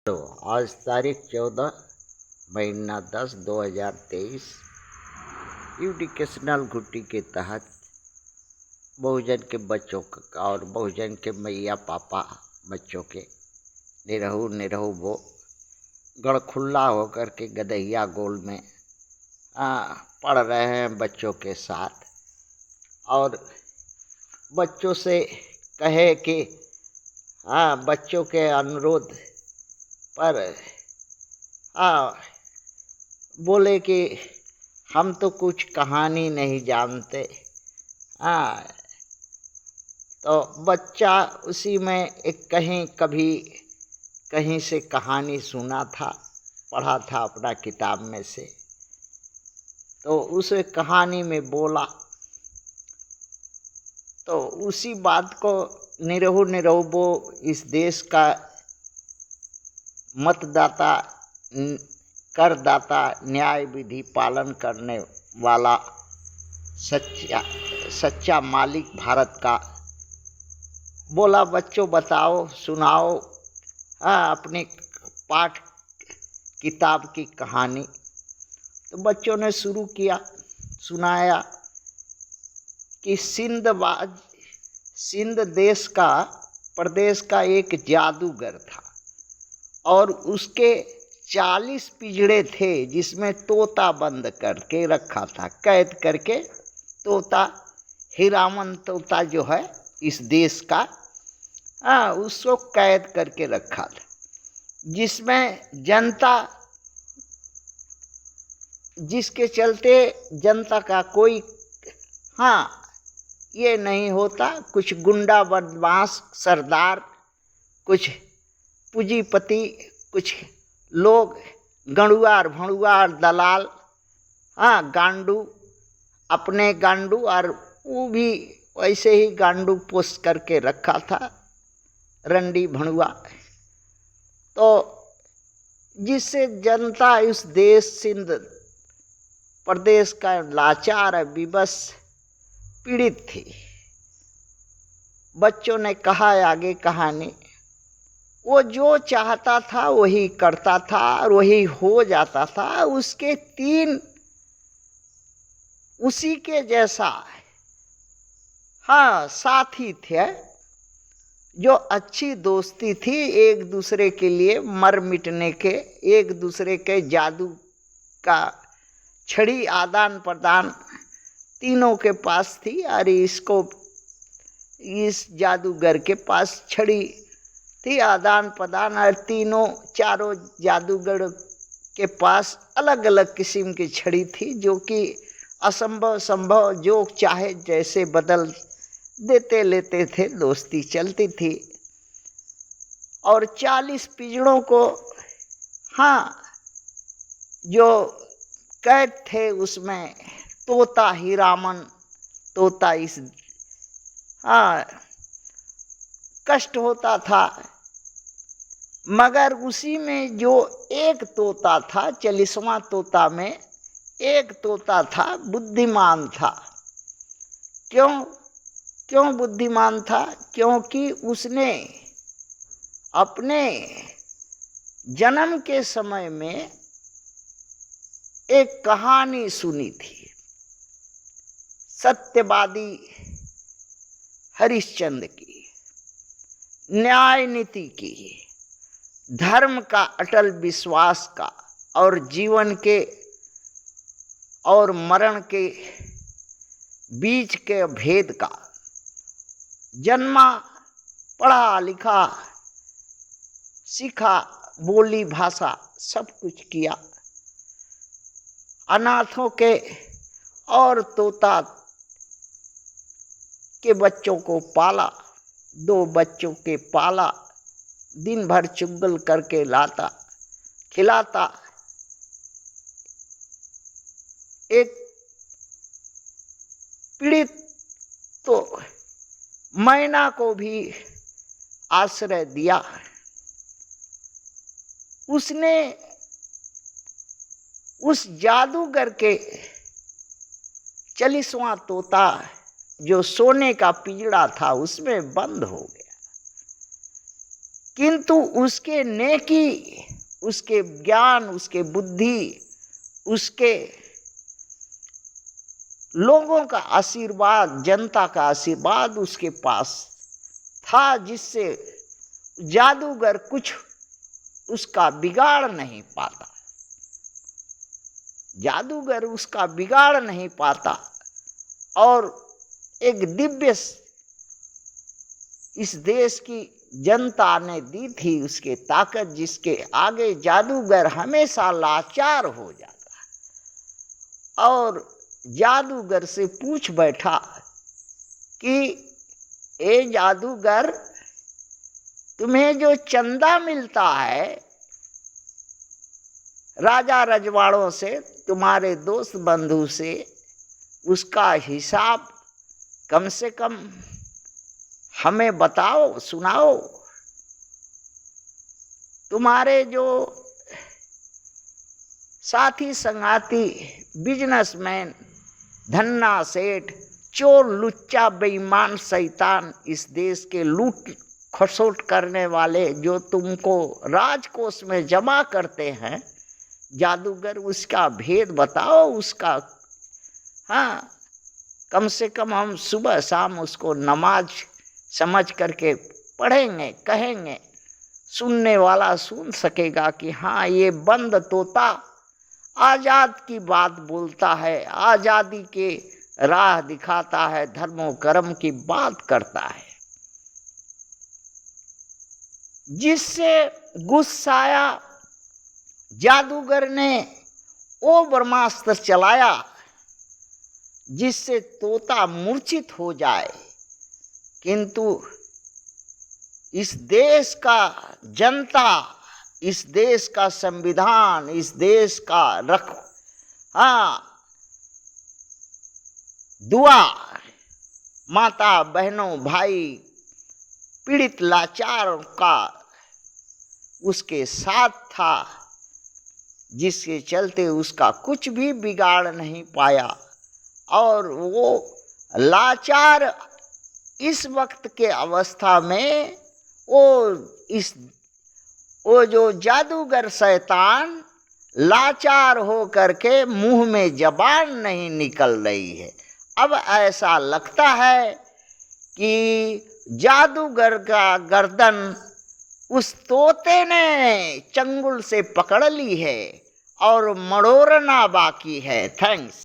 तो आज तारीख 14 महीना 10 2023 एजुकेशनल घुट्टी के तहत बहुजन के बच्चों का और बहुजन के मैया पापा बच्चों के निरहू निरहू वो गड़खुल्ला होकर के गदहिया गोल में पढ़ रहे हैं बच्चों के साथ। और बच्चों से कहे कि बच्चों के अनुरोध पर बोले कि हम तो कुछ कहानी नहीं जानते। तो बच्चा उसी में एक कहीं से कहानी सुना था, पढ़ा था अपना किताब में से। तो उस कहानी में बोला, तो उसी बात को निरहु वो इस देश का मतदाता, करदाता, न्याय विधि पालन करने वाला सच्चा मालिक भारत का बोला, बच्चों बताओ, सुनाओ अपने पाठ किताब की कहानी। तो बच्चों ने शुरू किया, सुनाया कि सिंध देश का प्रदेश का एक जादूगर था और उसके 40 पिंजड़े थे जिसमें तोता बंद करके रखा था, कैद करके। तोता, हीरामन तोता जो है इस देश का, उसको कैद करके रखा था, जिसमें जनता, जिसके चलते जनता का कोई ये नहीं होता। कुछ गुंडा बदमाश सरदार, कुछ पूंजीपति, कुछ लोग गणुआर भणुआर दलाल, गांडू, अपने गांडू, और वो भी वैसे ही गांडू पोस्ट करके रखा था, रंडी भणुआ। तो जिससे जनता इस देश सिंध प्रदेश का लाचार विवश पीड़ित थी। बच्चों ने कहा आगे कहानी, वो जो चाहता था वही करता था और वही हो जाता था। उसके 3 उसी के जैसा साथी थे, जो अच्छी दोस्ती थी, एक दूसरे के लिए मर मिटने के, एक दूसरे के जादू का छड़ी आदान प्रदान तीनों के पास थी। और इस जादूगर के पास छड़ी थी आदान प्रदान, और चारों जादूगर के पास अलग अलग किस्म की छड़ी थी, जो कि असंभव संभव जो चाहे जैसे बदल देते लेते थे, दोस्ती चलती थी। और 40 पिंजड़ों को जो कैद थे उसमें तोता, हीरामन तोता, इस कष्ट होता था। मगर उसी में जो एक तोता था, 40वां तोता में एक तोता था, बुद्धिमान था। क्यों बुद्धिमान था? क्योंकि उसने अपने जन्म के समय में एक कहानी सुनी थी, सत्यवादी हरिश्चंद्र की, न्याय नीति की, धर्म का अटल विश्वास का, और जीवन के और मरण के बीच के भेद का। जन्मा, पढ़ा लिखा, सीखा, बोली भाषा सब कुछ किया, अनाथों के और तोता के बच्चों को पाला, 2 बच्चों के पाला, दिन भर चुगल करके लाता, खिलाता। एक पीड़ित तो मैना को भी आश्रय दिया। उसने उस जादूगर के 40वां तोता जो सोने का पिंजड़ा था उसमें बंद हो गया। किंतु उसके नेकी, उसके ज्ञान, उसके बुद्धि, उसके लोगों का आशीर्वाद, जनता का आशीर्वाद उसके पास था, जिससे जादूगर कुछ उसका बिगाड़ नहीं पाता, जादूगर उसका बिगाड़ नहीं पाता। और एक दिव्य इस देश की जनता ने दी थी उसके ताकत, जिसके आगे जादूगर हमेशा लाचार हो जाता। और जादूगर से पूछ बैठा कि ए जादूगर, तुम्हें जो चंदा मिलता है राजा रजवाड़ों से, तुम्हारे दोस्त बंधु से, उसका हिसाब कम से कम हमें बताओ, सुनाओ। तुम्हारे जो साथी संगाती बिजनेसमैन, धन्ना सेठ, चोर, लुच्चा, बेईमान, शैतान, इस देश के लूट खसोट करने वाले जो तुमको राजकोष में जमा करते हैं, जादूगर उसका भेद बताओ, उसका, हाँ, कम से कम हम सुबह शाम उसको नमाज समझ करके पढ़ेंगे, कहेंगे, सुनने वाला सुन सकेगा कि हाँ, ये बंद तोता आजाद की बात बोलता है, आजादी के राह दिखाता है, धर्मो कर्म की बात करता है। जिससे गुस्साया जादूगर ने वो ब्रह्मास्त्र चलाया जिससे तोता मूर्छित हो जाए, किंतु इस देश का जनता, इस देश का संविधान, इस देश का दुआ, माता बहनों भाई पीड़ित लाचार का उसके साथ था, जिसके चलते उसका कुछ भी बिगाड़ नहीं पाया। और वो लाचार इस वक्त के अवस्था में वो जो जादूगर शैतान लाचार हो करके मुंह में जबान नहीं निकल रही है। अब ऐसा लगता है कि जादूगर का गर्दन उस तोते ने चंगुल से पकड़ ली है और मड़ोरना बाकी है। थैंक्स।